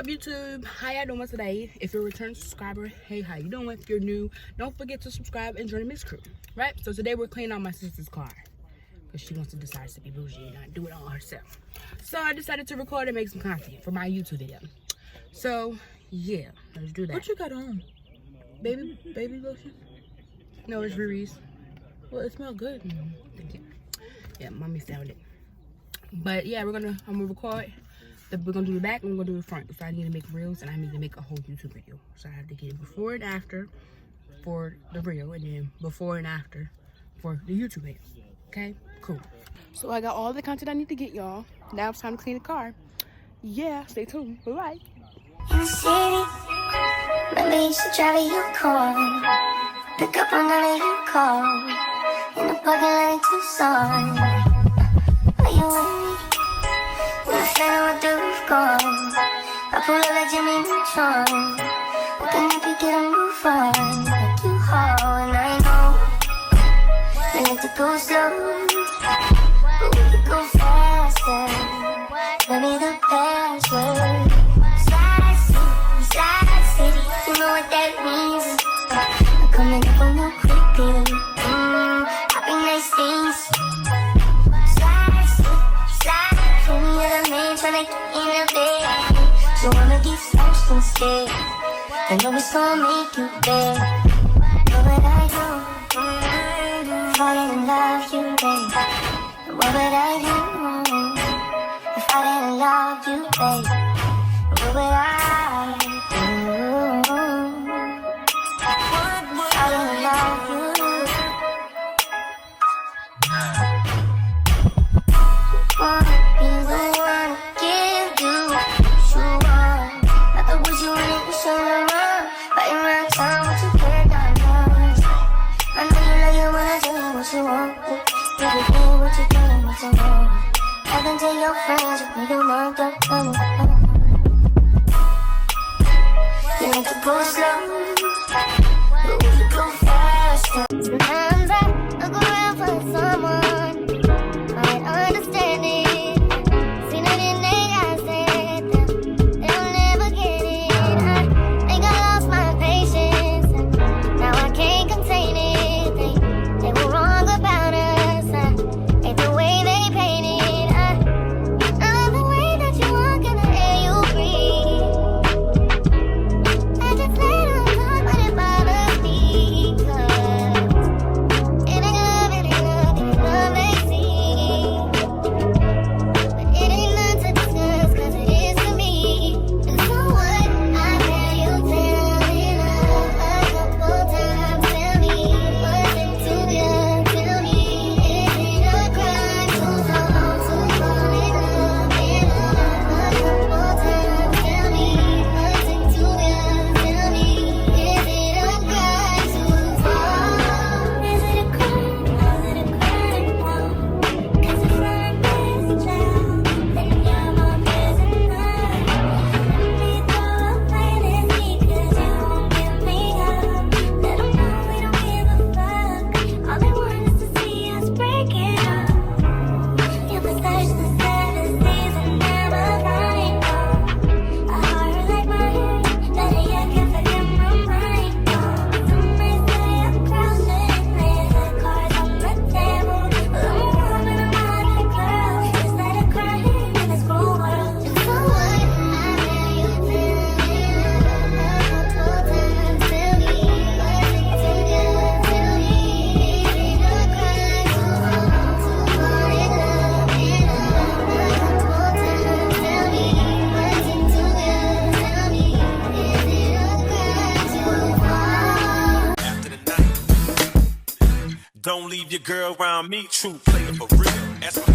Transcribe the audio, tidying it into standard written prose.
up, YouTube? How y'all doing today? If you're a return subscriber, hey, how you doing? If you're new, don't forget to subscribe and join the mix crew, right? So today we're cleaning out my sister's car because she wants to decide to be bougie and not do it all herself. So I decided to record and make some content for my YouTube video. So yeah, let's do that. What you got on? Baby lotion? No, it's Riri's. Well, it smells good. Thank you. Yeah, mommy found it. But yeah, I'm gonna record. We're gonna do the back and we're gonna do the front. So I need to make reels and I need to make a whole YouTube video. So I have to get it before and after for the reel and then before and after for the YouTube video. Okay, cool. So I got all the content I need to get, y'all. Now it's time to clean the car. Yeah, stay tuned. Bye-bye. In the city, maybe you should drive your car. Pick up on none of your calls. In the parking lot in Tucson. Are you with me? We're standing with the roof gone. I pull up like Jimmy Neutron. Looking if you get a move on. Like you haul and I know we like to go slow, but we could go faster. Maybe the password. Slide city, you know what that means. I'm coming up on no quickly. Happy nice things. Tryna get in the bed, so wanna get smashed instead. I know it's gonna make you bad. What would I do? Falling in love you, babe. What would I do if I didn't love you, babe? What would I do if I didn't love you? What is the one? You want it, everything what you doing is wrong. I can tell your friends if you don't want that money. You like to go slow, but we can go faster. Sometimes I look around for someone might understand it. Seen it in their eyes, said they'll never get it. I think I lost my patience, now I can't contain it. They were wrong about us, it's the way they painted. I love the way that you walk and the air you breathe. I just let them talk, but it bothers me, 'cause it ain't love, it ain't love, it ain't love they see. But it ain't none to discuss, 'cause it is to me. And so what? I hear you tell me love a couple times. Tell me, was it too good? Tell me, is it a crime to fall in love a couple times? Tell me, was it too good? Tell me, is it a crime to fall? Is it a crime? Was it a crime? No, 'cause if I'm missing child, then you're my prison love. Let me throw away this heat, 'cause you won't give me up. Let 'em know we don't give a fuck. All they want is to see us break it up. You're the search, the seven seas, and never letting go. A heart like mine, better yet, can forget my mind. Some may say I'm crowded, lay the cards on the table. Well, I'm a woman, I'm not a girl. Is that a crime in this cruel world? And so what? I hear you tell me love a couple times. Tell me, was it too good? Tell me, is it a crime to fall in love a couple times? Tell me, was it too good? Tell me, is it a crime to fall? After the night, don't leave your girl around me. True player for real. That's what